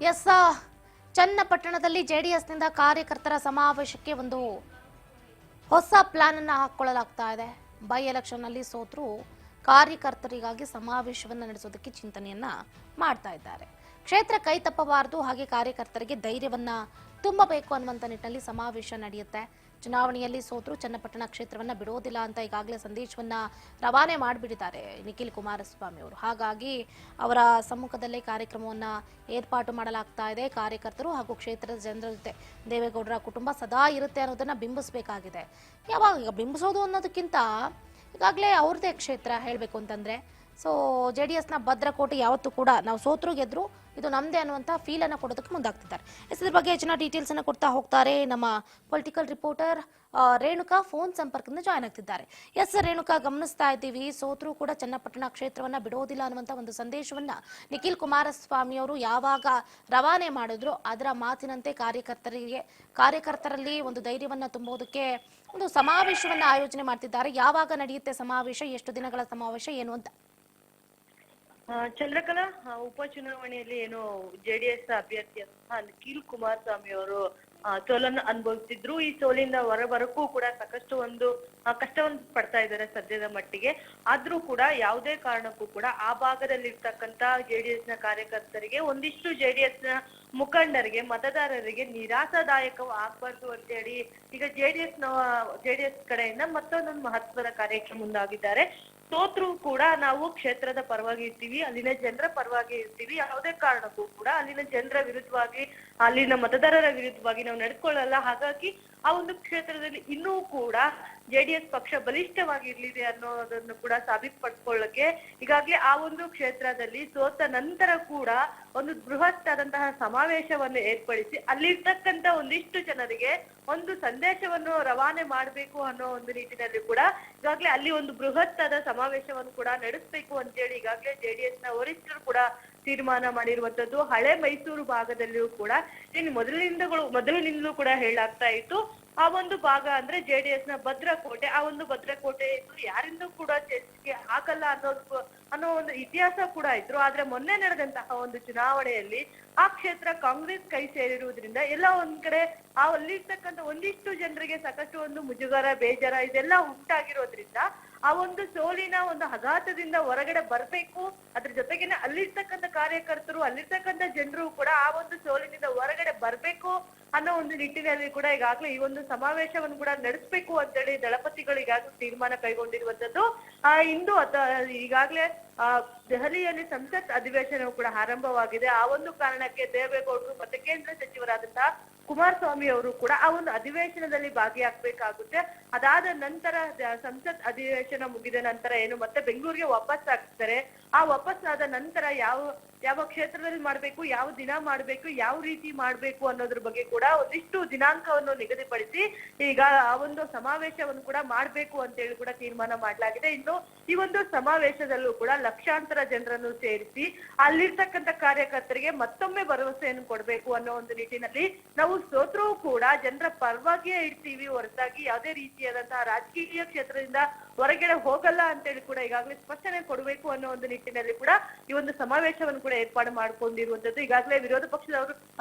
S ಚನ್ನಪಟ್ಟಣದಲ್ಲಿ ಜೆಡಿಎಸ್ನಿಂದ ಕಾರ್ಯಕರ್ತರ ಸಮಾವೇಶಕ್ಕೆ ಒಂದು ಹೊಸ ಪ್ಲಾನ್ ಅನ್ನು ಹಾಕೊಳ್ಳಲಾಗ್ತಾ ಇದೆ. ಬೈ ಎಲೆಕ್ಷನ್ ನಲ್ಲಿ ಸೋತರು ಕಾರ್ಯಕರ್ತರಿಗಾಗಿ ಸಮಾವೇಶವನ್ನು ನಡೆಸೋದಕ್ಕೆ ಚಿಂತನೆಯನ್ನ ಮಾಡ್ತಾ ಇದ್ದಾರೆ. ಕ್ಷೇತ್ರ ಕೈ ತಪ್ಪಬಾರದು, ಹಾಗೆ ಕಾರ್ಯಕರ್ತರಿಗೆ ಧೈರ್ಯವನ್ನ ತುಂಬಬೇಕು ಅನ್ನುವಂತ ನಿಟ್ಟಿನಲ್ಲಿ ಸಮಾವೇಶ ನಡೆಯುತ್ತೆ. ಚುನಾವಣೆಯಲ್ಲಿ ಸೋತರು ಚನ್ನಪಟ್ಟಣ ಕ್ಷೇತ್ರವನ್ನ ಬಿಡೋದಿಲ್ಲ ಅಂತ ಈಗಾಗಲೇ ಸಂದೇಶವನ್ನ ರವಾನೆ ಮಾಡಿಬಿಟ್ಟಿದ್ದಾರೆ ನಿಖಿಲ್ ಕುಮಾರಸ್ವಾಮಿ ಅವರು. ಹಾಗಾಗಿ ಅವರ ಸಮ್ಮುಖದಲ್ಲೇ ಕಾರ್ಯಕ್ರಮವನ್ನ ಏರ್ಪಾಟು ಮಾಡಲಾಗ್ತಾ ಇದೆ. ಕಾರ್ಯಕರ್ತರು ಹಾಗೂ ಕ್ಷೇತ್ರದ ಜನರ ಜೊತೆ ದೇವೇಗೌಡರ ಕುಟುಂಬ ಸದಾ ಇರುತ್ತೆ ಅನ್ನೋದನ್ನ ಬಿಂಬಿಸಬೇಕಾಗಿದೆ. ಯಾವಾಗ ಬಿಂಬಿಸೋದು ಅನ್ನೋದಕ್ಕಿಂತ ಈಗಾಗಲೇ ಅವ್ರದೇ ಕ್ಷೇತ್ರ ಹೇಳಬೇಕು ಅಂತಂದ್ರೆ, ಸೊ ಜೆಡಿಎಸ್ನ ಭದ್ರಕೋಟೆ ಯಾವತ್ತೂ ಕೂಡ ನಾವು ಸೋತರು ಗೆದ್ರು ಇದು ನಮ್ಮದೇ ಅನ್ನುವಂಥ ಫೀಲನ್ನು ಕೊಡೋದಕ್ಕೆ ಮುಂದಾಗ್ತಿದ್ದಾರೆ. ಇದ್ರ ಬಗ್ಗೆ ಹೆಚ್ಚಿನ ಡೀಟೇಲ್ಸ್ ಅನ್ನು ಕೊಡ್ತಾ ಹೋಗ್ತಾರೆ ನಮ್ಮ ಪೊಲಿಟಿಕಲ್ ರಿಪೋರ್ಟರ್ ರೇಣುಕಾ. ಫೋನ್ ಸಂಪರ್ಕದಿಂದ ಜಾಯ್ನ್ ಆಗ್ತಿದ್ದಾರೆ. ಎಸ್ ರೇಣುಕಾ, ಗಮನಿಸ್ತಾ ಇದ್ದೀವಿ ಸೋತರು ಕೂಡ ಚನ್ನಪಟ್ಟಣ ಕ್ಷೇತ್ರವನ್ನ ಬಿಡೋದಿಲ್ಲ ಅನ್ನುವಂಥ ಒಂದು ಸಂದೇಶವನ್ನ ನಿಖಿಲ್ ಕುಮಾರಸ್ವಾಮಿ ಅವರು ಯಾವಾಗ ರವಾನೆ ಮಾಡಿದ್ರು ಅದರ ಮಾತಿನಂತೆ ಕಾರ್ಯಕರ್ತರಲ್ಲಿ ಒಂದು ಧೈರ್ಯವನ್ನ ತುಂಬೋದಕ್ಕೆ ಒಂದು ಸಮಾವೇಶವನ್ನ ಆಯೋಜನೆ ಮಾಡ್ತಿದ್ದಾರೆ. ಯಾವಾಗ ನಡೆಯುತ್ತೆ ಸಮಾವೇಶ, ಎಷ್ಟು ದಿನಗಳ ಸಮಾವೇಶ, ಏನು ಅಂತ? ಚಂದ್ರಕಲಾ, ಉಪಚುನಾವಣೆಯಲ್ಲಿ ಏನು ಜೆಡಿಎಸ್ ಅಭ್ಯರ್ಥಿ ನಿಖಿಲ್ ಕುಮಾರಸ್ವಾಮಿ ಅವರು ಸೋಲನ್ನು ಅನುಭವಿಸಿದ್ರು. ಈ ಸೋಲಿಂದ ಹೊರಬರಕ್ಕೂ ಕೂಡ ಸಾಕಷ್ಟು ಒಂದು ಕಷ್ಟವನ್ನು ಪಡ್ತಾ ಇದ್ದಾರೆ ಸದ್ಯದ ಮಟ್ಟಿಗೆ. ಆದ್ರೂ ಕೂಡ ಯಾವುದೇ ಕಾರಣಕ್ಕೂ ಕೂಡ ಆ ಭಾಗದಲ್ಲಿ ಇರ್ತಕ್ಕಂತ ಜೆಡಿಎಸ್ ನ ಕಾರ್ಯಕರ್ತರಿಗೆ, ಒಂದಿಷ್ಟು ಜೆಡಿಎಸ್ ನ ಮುಖಂಡರಿಗೆ, ಮತದಾರರಿಗೆ ನಿರಾಶಾದಾಯಕ ಆಗ್ಬಾರ್ದು ಅಂತ ಹೇಳಿ ಈಗ ಜೆಡಿಎಸ್ ಕಡೆಯಿಂದ ಮತ್ತೊಂದೊಂದು ಮಹತ್ವದ ಕಾರ್ಯಕ್ಕೆ ಮುಂದಾಗಿದ್ದಾರೆ. ಸೋತ್ರು ಕೂಡ ನಾವು ಕ್ಷೇತ್ರದ ಪರವಾಗಿ ಇರ್ತೀವಿ, ಅಲ್ಲಿನ ಜನರ ಪರವಾಗಿ ಇರ್ತೀವಿ, ಯಾವುದೇ ಕಾರಣಕ್ಕೂ ಕೂಡ ಅಲ್ಲಿನ ಜನರ ವಿರುದ್ಧವಾಗಿ, ಅಲ್ಲಿನ ಮತದಾರರ ವಿರುದ್ಧವಾಗಿ ನಾವು ನಡ್ಕೊಳ್ಳಲ್ಲ. ಹಾಗಾಗಿ ಆ ಒಂದು ಕ್ಷೇತ್ರದಲ್ಲಿ ಇನ್ನೂ ಕೂಡ ಜೆಡಿಎಸ್ ಪಕ್ಷ ಬಲಿಷ್ಠವಾಗಿರ್ಲಿದೆ ಅನ್ನೋದನ್ನು ಕೂಡ ಸಾಬೀತುಪಡಿಸ್ಕೊಳ್ಳಕ್ಕೆ ಈಗಾಗಲೇ ಆ ಒಂದು ಕ್ಷೇತ್ರದಲ್ಲಿ ಸೋತ ನಂತರ ಕೂಡ ಒಂದು ಬೃಹತ್ ಆದಂತಹ ಸಮಾವೇಶವನ್ನು ಏರ್ಪಡಿಸಿ ಅಲ್ಲಿರ್ತಕ್ಕಂತ ಒಂದಿಷ್ಟು ಜನರಿಗೆ ಒಂದು ಸಂದೇಶವನ್ನು ರವಾನೆ ಮಾಡಬೇಕು ಅನ್ನೋ ಒಂದು ನಿಟ್ಟಿನಲ್ಲಿ ಕೂಡ ಈಗಾಗಲೇ ಅಲ್ಲಿ ಒಂದು ಬೃಹತ್ ಆದ ಸಮಾವೇಶವನ್ನು ಕೂಡ ನಡೆಸಬೇಕು ಅಂತೇಳಿ ಈಗಾಗಲೇ ಜೆಡಿಎಸ್ ನ ವರಿಷ್ಠರು ಕೂಡ ತೀರ್ಮಾನ ಮಾಡಿರುವಂತದ್ದು. ಹಳೆ ಮೈಸೂರು ಭಾಗದಲ್ಲಿಯೂ ಕೂಡ ಇನ್ನು ಮೊದಲಿನಿಂದಲೂ ಕೂಡ ಹೇಳಾಗ್ತಾ ಇತ್ತು, ಆ ಒಂದು ಭಾಗ ಅಂದ್ರೆ ಜೆಡಿಎಸ್ ನ ಭದ್ರಕೋಟೆ, ಆ ಒಂದು ಭದ್ರಕೋಟೆ ಯಾರಿಂದೂ ಕೂಡ ಚರ್ಚೆಗೆ ಆಗಲ್ಲ ಅನ್ನೋ ಒಂದು ಇತಿಹಾಸ ಕೂಡ ಇದ್ರು. ಆದ್ರೆ ಮೊನ್ನೆ ನಡೆದಂತಹ ಒಂದು ಚುನಾವಣೆಯಲ್ಲಿ ಆ ಕ್ಷೇತ್ರ ಕಾಂಗ್ರೆಸ್ ಕೈ ಸೇರಿರುವುದರಿಂದ ಎಲ್ಲ ಒಂದ್ ಕಡೆ ಅಲ್ಲಿರ್ತಕ್ಕಂಥ ಒಂದಿಷ್ಟು ಜನರಿಗೆ ಸಾಕಷ್ಟು ಒಂದು ಮುಜುಗರ, ಬೇಜಾರ ಇದೆಲ್ಲ ಉಂಟಾಗಿರೋದ್ರಿಂದ ಆ ಒಂದು ಸೋಲಿನ ಒಂದು ಆಘಾತದಿಂದ ಹೊರಗಡೆ ಬರ್ಬೇಕು. ಅದ್ರ ಜೊತೆಗೇನೆ ಅಲ್ಲಿರ್ತಕ್ಕಂಥ ಕಾರ್ಯಕರ್ತರು, ಅಲ್ಲಿರ್ತಕ್ಕಂಥ ಜನರು ಕೂಡ ಆ ಒಂದು ಸೋಲಿನಿಂದ ಹೊರಗಡೆ ಬರ್ಬೇಕು ಅನ್ನೋ ಒಂದು ನಿಟ್ಟಿನಲ್ಲಿ ಕೂಡ ಈಗಾಗ್ಲೇ ಈ ಒಂದು ಸಮಾವೇಶವನ್ನು ಕೂಡ ನಡೆಸಬೇಕು ಅಂತೇಳಿ ದಳಪತಿಗಳು ಈಗಾಗಲೇ ತೀರ್ಮಾನ ಕೈಗೊಂಡಿರುವಂತದ್ದು. ಇಂದು ಈಗಾಗಲೇ ದೆಹಲಿಯಲ್ಲಿ ಸಂಸತ್ ಅಧಿವೇಶನವು ಕೂಡ ಆರಂಭವಾಗಿದೆ. ಆ ಒಂದು ಕಾರಣಕ್ಕೆ ದೇವೇಗೌಡರು ಮತ್ತೆ ಕೇಂದ್ರ ಸಚಿವರಾದಂತಹ ಕುಮಾರಸ್ವಾಮಿ ಅವರು ಕೂಡ ಆ ಒಂದು ಅಧಿವೇಶನದಲ್ಲಿ ಭಾಗಿಯಾಗಬೇಕಾಗುತ್ತೆ. ಅದಾದ ನಂತರ ಸಂಸತ್ ಅಧಿವೇಶನ ಮುಗಿದ ನಂತರ ಏನು ಮತ್ತೆ ಬೆಂಗಳೂರಿಗೆ ವಾಪಸ್ ಆಗ್ತಾರೆ. ಆ ವಾಪಸ್ ಆದ ನಂತರ ಯಾವ ಕ್ಷೇತ್ರದಲ್ಲಿ ಮಾಡ್ಬೇಕು, ಯಾವ ದಿನ ಮಾಡ್ಬೇಕು, ಯಾವ ರೀತಿ ಮಾಡ್ಬೇಕು ಅನ್ನೋದ್ರ ಬಗ್ಗೆ ಕೂಡ ಒಂದಿಷ್ಟು ದಿನಾಂಕವನ್ನು ನಿಗದಿಪಡಿಸಿ ಈಗ ಆ ಒಂದು ಸಮಾವೇಶವನ್ನು ಕೂಡ ಮಾಡ್ಬೇಕು ಅಂತ ಹೇಳಿ ಕೂಡ ತೀರ್ಮಾನ ಮಾಡಲಾಗಿದೆ. ಇನ್ನು ಈ ಒಂದು ಸಮಾವೇಶದಲ್ಲೂ ಕೂಡ ಲಕ್ಷಾಂತರ ಜನರನ್ನು ಸೇರಿಸಿ ಅಲ್ಲಿರ್ತಕ್ಕಂಥ ಕಾರ್ಯಕರ್ತರಿಗೆ ಮತ್ತೊಮ್ಮೆ ಭರವಸೆಯನ್ನು ಕೊಡ್ಬೇಕು ಅನ್ನೋ ಒಂದು ನಿಟ್ಟಿನಲ್ಲಿ ನಾವು ಸೋತ್ರೂ ಕೂಡ ಜನರ ಪರವಾಗಿಯೇ ಇರ್ತೀವಿ, ಹೊರತಾಗಿ ಯಾವುದೇ ರೀತಿಯಾದಂತಹ ರಾಜಕೀಯ ಕ್ಷೇತ್ರದಿಂದ ಹೊರಗಡೆ ಹೋಗಲ್ಲ ಅಂತೇಳಿ ಕೂಡ ಈಗಾಗಲೇ ಸ್ಪಷ್ಟನೆ ಕೊಡಬೇಕು ಅನ್ನೋ ಒಂದು ನಿಟ್ಟಿನಲ್ಲಿ ಕೂಡ ಈ ಒಂದು ಸಮಾವೇಶವನ್ನು ಕೂಡ ಏರ್ಪಾಡು ಮಾಡ್ಕೊಂಡಿರುವಂತದ್ದು. ಈಗಾಗಲೇ ವಿರೋಧ ಪಕ್ಷದವರು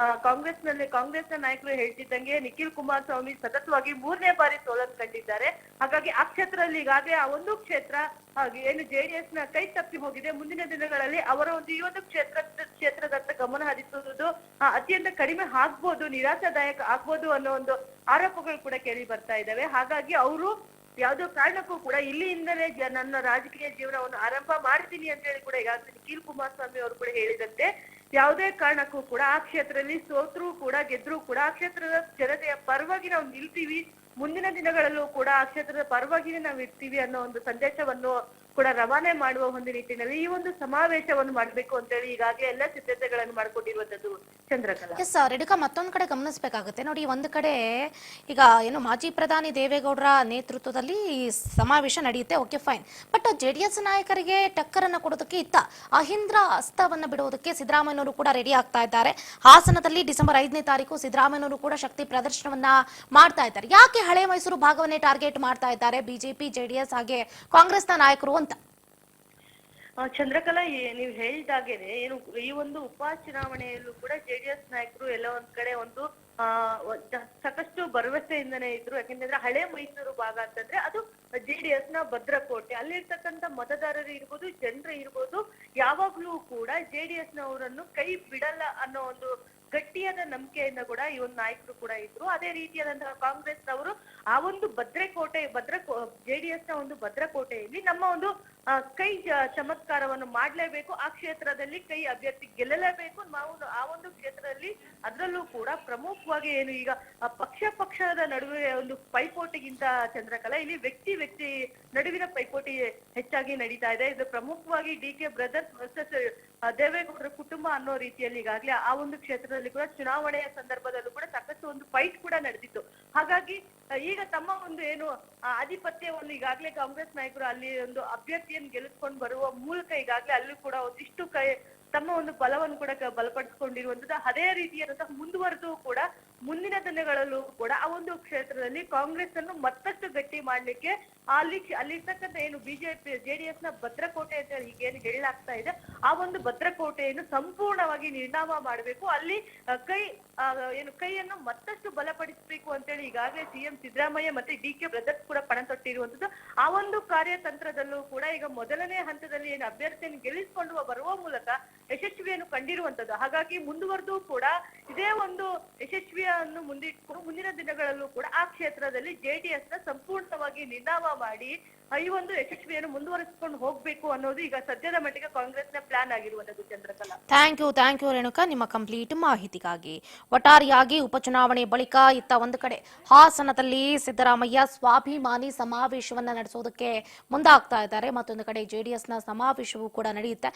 ಕಾಂಗ್ರೆಸ್ನ ನಾಯಕರು ಹೇಳ್ತಿದ್ದಂಗೆ ನಿಖಿಲ್ ಕುಮಾರಸ್ವಾಮಿ ಸತತವಾಗಿ 3ನೇ ಬಾರಿ ಸೋಲನ್ನು ಕಂಡಿದ್ದಾರೆ. ಹಾಗಾಗಿ ಆ ಕ್ಷೇತ್ರದಲ್ಲಿ ಈಗಾಗಲೇ ಆ ಒಂದು ಕ್ಷೇತ್ರ ಏನು ಜೆಡಿಎಸ್ ನ ಕೈ ತಪ್ಪಿ ಹೋಗಿದೆ. ಮುಂದಿನ ದಿನಗಳಲ್ಲಿ ಅವರ ಒಂದು ಈ ಒಂದು ಕ್ಷೇತ್ರದತ್ತ ಗಮನ ಹರಿಸುವುದು ಅತ್ಯಂತ ಕಡಿಮೆ ಆಗ್ಬೋದು, ನಿರಾಶಾದಾಯಕ ಆಗ್ಬೋದು ಅನ್ನೋ ಒಂದು ಆರೋಪಗಳು ಕೂಡ ಕೇಳಿ ಬರ್ತಾ ಇದ್ದಾವೆ. ಹಾಗಾಗಿ ಅವರು ಯಾವುದೋ ಕಾರಣಕ್ಕೂ ಕೂಡ ಇಲ್ಲಿಂದಲೇ ನನ್ನ ರಾಜಕೀಯ ಜೀವನವನ್ನು ಆರಂಭ ಮಾಡ್ತೀನಿ ಅಂತ ಹೇಳಿ ಕೂಡ ಈಗಾಗಲೇ ನಿಖಿಲ್ ಕುಮಾರಸ್ವಾಮಿ ಅವರು ಕೂಡ ಹೇಳಿದಂತೆ ಯಾವುದೇ ಕಾರಣಕ್ಕೂ ಕೂಡ ಆ ಕ್ಷೇತ್ರದಲ್ಲಿ ಸೋತ್ರು ಕೂಡ ಗೆದ್ರು ಕೂಡ ಆ ಕ್ಷೇತ್ರದ ಜನತೆಯ ಪರವಾಗಿ ನಾವು ನಿಲ್ತೀವಿ, ಮುಂದಿನ ದಿನಗಳಲ್ಲೂ ಕೂಡ ಆ ಕ್ಷೇತ್ರದ ಪರವಾಗಿನೇ ನಾವು ಇರ್ತೀವಿ ಅನ್ನೋ ಒಂದು ಸಂದೇಶವನ್ನು ಕೂಡ ರವಾನೆ ಮಾಡುವ ಒಂದು ನಿಟ್ಟಿನಲ್ಲಿ ಈ ಒಂದು ಸಮಾವೇಶವನ್ನು ಮಾಡಬೇಕು ಅಂತ ಹೇಳಿ ಈಗಾಗಲೇ ಎಲ್ಲ ಸಿದ್ಧತೆಗಳನ್ನು ಮಾಡ್ಕೊಂಡಿರುವಂತದ್ದು. ಚಂದ್ರಕಲಾ, ಎಸ್ ರೇಣುಕಾ, ಮತ್ತೊಂದು ಕಡೆ ಗಮನಿಸಬೇಕಾಗುತ್ತೆ ನೋಡಿ. ಒಂದು ಕಡೆ ಈಗ ಏನು ಮಾಜಿ ಪ್ರಧಾನಿ ದೇವೇಗೌಡರ ನೇತೃತ್ವದಲ್ಲಿ ಸಮಾವೇಶ ನಡೆಯುತ್ತೆ, ಓಕೆ ಫೈನ್. ಬಟ್ ಜೆಡಿಎಸ್ ನಾಯಕರಿಗೆ ಟಕ್ಕರ್ ಅನ್ನ ಕೊಡೋದಕ್ಕೆ ಅಹಿಂದ್ರ ಅಸ್ತವನ್ನ ಬಿಡೋದಕ್ಕೆ ಸಿದ್ದರಾಮಯ್ಯನವರು ಕೂಡ ರೆಡಿ ಆಗ್ತಾ ಇದ್ದಾರೆ. ಹಾಸನದಲ್ಲಿ ಡಿಸೆಂಬರ್ 5ನೇ ತಾರೀಕು ಸಿದ್ದರಾಮಯ್ಯನವರು ಕೂಡ ಶಕ್ತಿ ಪ್ರದರ್ಶನವನ್ನ ಮಾಡ್ತಾ ಇದ್ದಾರೆ. ಯಾಕೆ ಹಳೆ ಮೈಸೂರು ಭಾಗವನ್ನೇ ಟಾರ್ಗೆಟ್ ಮಾಡ್ತಾ ಇದ್ದಾರೆ ಬಿಜೆಪಿ, ಜೆಡಿಎಸ್ ಹಾಗೆ ಕಾಂಗ್ರೆಸ್ನ ನಾಯಕರು ಅಂತ? ಚಂದ್ರಕಲಾ, ನೀವು ಹೇಳ್ದಾಗೇನೆ ಏನು ಈ ಒಂದು ಉಪ ಚುನಾವಣೆಯಲ್ಲೂ ಕೂಡ ಜೆಡಿಎಸ್ ನಾಯಕರು ಎಲ್ಲ ಒಂದ್ ಕಡೆ ಒಂದು ಸಾಕಷ್ಟು ಭರವಸೆಯಿಂದನೇ ಇದ್ರು. ಯಾಕೆಂದ್ರೆ ಹಳೆ ಮೈಸೂರು ಭಾಗ ಅಂತಂದ್ರೆ ಅದು ಜೆಡಿಎಸ್ ನ ಭದ್ರಕೋಟೆ. ಅಲ್ಲಿರ್ತಕ್ಕಂಥ ಮತದಾರರು ಇರ್ಬೋದು, ಜನರು ಇರ್ಬೋದು, ಯಾವಾಗ್ಲೂ ಕೂಡ ಜೆಡಿಎಸ್ ನವರನ್ನು ಕೈ ಬಿಡಲ್ಲ ಅನ್ನೋ ಒಂದು ಗಟ್ಟಿಯಾದ ನಂಬಿಕೆಯಿಂದ ಕೂಡ ಈ ಒಂದು ನಾಯಕರು ಕೂಡ ಇದ್ರು. ಅದೇ ರೀತಿಯಾದಂತಹ ಕಾಂಗ್ರೆಸ್ ನವರು ಆ ಒಂದು ಜೆಡಿಎಸ್ ನ ಒಂದು ಭದ್ರಕೋಟೆಯಲ್ಲಿ ನಮ್ಮ ಒಂದು ಕೈ ಚಮತ್ಕಾರವನ್ನು ಮಾಡ್ಲೇಬೇಕು, ಆ ಕ್ಷೇತ್ರದಲ್ಲಿ ಕೈ ಅಭ್ಯರ್ಥಿ ಗೆಲ್ಲಲೇಬೇಕು. ನಾವು ಆ ಒಂದು ಕ್ಷೇತ್ರದಲ್ಲಿ ಅದರಲ್ಲೂ ಕೂಡ ಪ್ರಮುಖವಾಗಿ ಏನು ಈಗ ಪಕ್ಷದ ನಡುವೆ ಒಂದು ಪೈಪೋಟಿಗಿಂತ ಚಂದ್ರಕಲಾ ಇಲ್ಲಿ ವ್ಯಕ್ತಿ ನಡುವಿನ ಪೈಪೋಟಿ ಹೆಚ್ಚಾಗಿ ನಡೀತಾ ಇದೆ. ಇದು ಪ್ರಮುಖವಾಗಿ DK ಬ್ರದರ್ಸ್ ವರ್ಸಸ್ ದೇವೇಗೌಡರ ಕುಟುಂಬ ಅನ್ನೋ ರೀತಿಯಲ್ಲಿ ಈಗಾಗಲೇ ಆ ಒಂದು ಕ್ಷೇತ್ರದಲ್ಲಿ ಕೂಡ ಚುನಾವಣೆಯ ಸಂದರ್ಭದಲ್ಲೂ ಕೂಡ ಸಾಕಷ್ಟು ಒಂದು ಫೈಟ್ ಕೂಡ ನಡೆದಿತ್ತು. ಹಾಗಾಗಿ ಈಗ ತಮ್ಮ ಒಂದು ಏನು ಆಧಿಪತ್ಯವನ್ನು ಈಗಾಗಲೇ ಕಾಂಗ್ರೆಸ್ ನಾಯಕರು ಅಲ್ಲಿ ಒಂದು ಅಭ್ಯರ್ಥಿಯನ್ನು ಗೆಲ್ಲಿಸ್ಕೊಂಡು ಬರುವ ಮೂಲಕ ಈಗಾಗಲೇ ಅಲ್ಲೂ ಕೂಡ ಒಂದಿಷ್ಟು ತಮ್ಮ ಒಂದು ಬಲವನ್ನು ಕೂಡ ಬಲಪಡಿಸಿಕೊಂಡಿರುವಂತದ್ದು. ಅದೇ ರೀತಿಯಾದಂತಹ ಮುಂದುವರೆದು ಕೂಡ ಮುಂದಿನ ದಿನಗಳಲ್ಲೂ ಕೂಡ ಆ ಒಂದು ಕ್ಷೇತ್ರದಲ್ಲಿ ಕಾಂಗ್ರೆಸ್ ಅನ್ನು ಮತ್ತಷ್ಟು ಗಟ್ಟಿ ಮಾಡ್ಲಿಕ್ಕೆ ಅಲ್ಲಿರ್ತಕ್ಕಂಥ ಏನು ಬಿಜೆಪಿ ಜೆಡಿಎಸ್ ನ ಭದ್ರಕೋಟೆ ಅಂತ ಹೀಗೇನು ಹೇಳಲಾಗ್ತಾ ಇದೆ, ಆ ಒಂದು ಭದ್ರಕೋಟೆಯನ್ನು ಸಂಪೂರ್ಣವಾಗಿ ನಿರ್ನಾಮ ಮಾಡಬೇಕು. ಅಲ್ಲಿ ಕೈಯನ್ನು ಮತ್ತಷ್ಟು ಬಲಪಡಿಸಬೇಕು ಅಂತೇಳಿ ಈಗಾಗಲೇ CM ಸಿದ್ದರಾಮಯ್ಯ ಮತ್ತೆ DK ಬ್ರದರ್ಸ್ ಕೂಡ ಪಣ ತೊಟ್ಟಿರುವಂತದ್ದು. ಆ ಒಂದು ಕಾರ್ಯತಂತ್ರದಲ್ಲೂ ಕೂಡ ಈಗ ಮೊದಲನೇ ಹಂತದಲ್ಲಿ ಏನು ಅಭ್ಯರ್ಥಿಯನ್ನು ಗೆಲ್ಲಿಸಿಕೊಂಡು ಬರುವ ಮೂಲಕ ಯಶಸ್ವಿಯನ್ನು ಕಂಡಿರುವಂತದ್ದು. ಹಾಗಾಗಿ ಮುಂದುವರೆದು ಕೂಡ ಇದೇ ಒಂದು ಯಶಸ್ವಿಯನ್ನು ಮುಂದಿಟ್ಕೊಂಡು ಮುಂದಿನ ದಿನಗಳಲ್ಲೂ ಕೂಡ ಆ ಕ್ಷೇತ್ರದಲ್ಲಿ ಜೆಡಿಎಸ್ ನ ಸಂಪೂರ್ಣವಾಗಿ ನಿರ್ನಾಮ ಮಾಡಿ ಈ ಒಂದು ಯಶಸ್ವಿಯನ್ನು ಮುಂದುವರಿಸಿಕೊಂಡು ಹೋಗ್ಬೇಕು ಅನ್ನೋದು ಈಗ ಸದ್ಯದ ಮಟ್ಟಿಗೆ ಕಾಂಗ್ರೆಸ್ನ ಪ್ಲಾನ್ ಆಗಿರುವಂತದ್ದು. ಚಂದ್ರಕಲಾ, ಥ್ಯಾಂಕ್ ಯು ರೇಣುಕಾ, ನಿಮ್ಮ ಕಂಪ್ಲೀಟ್ ಮಾಹಿತಿಗಾಗಿ. ಒಟ್ಟಾರೆಯಾಗಿ ಉಪಚುನಾವಣೆ ಬಳಿಕ ಇತ್ತ ಒಂದು ಕಡೆ ಹಾಸನದಲ್ಲಿ ಸಿದ್ದರಾಮಯ್ಯ ಸ್ವಾಭಿಮಾನಿ ಸಮಾವೇಶವನ್ನ ನಡೆಸೋದಕ್ಕೆ ಮುಂದಾಗ್ತಾ ಇದ್ದಾರೆ, ಮತ್ತೊಂದು ಕಡೆ ಜೆಡಿಎಸ್ನ ಸಮಾವೇಶವೂ ಕೂಡ ನಡೆಯುತ್ತೆ.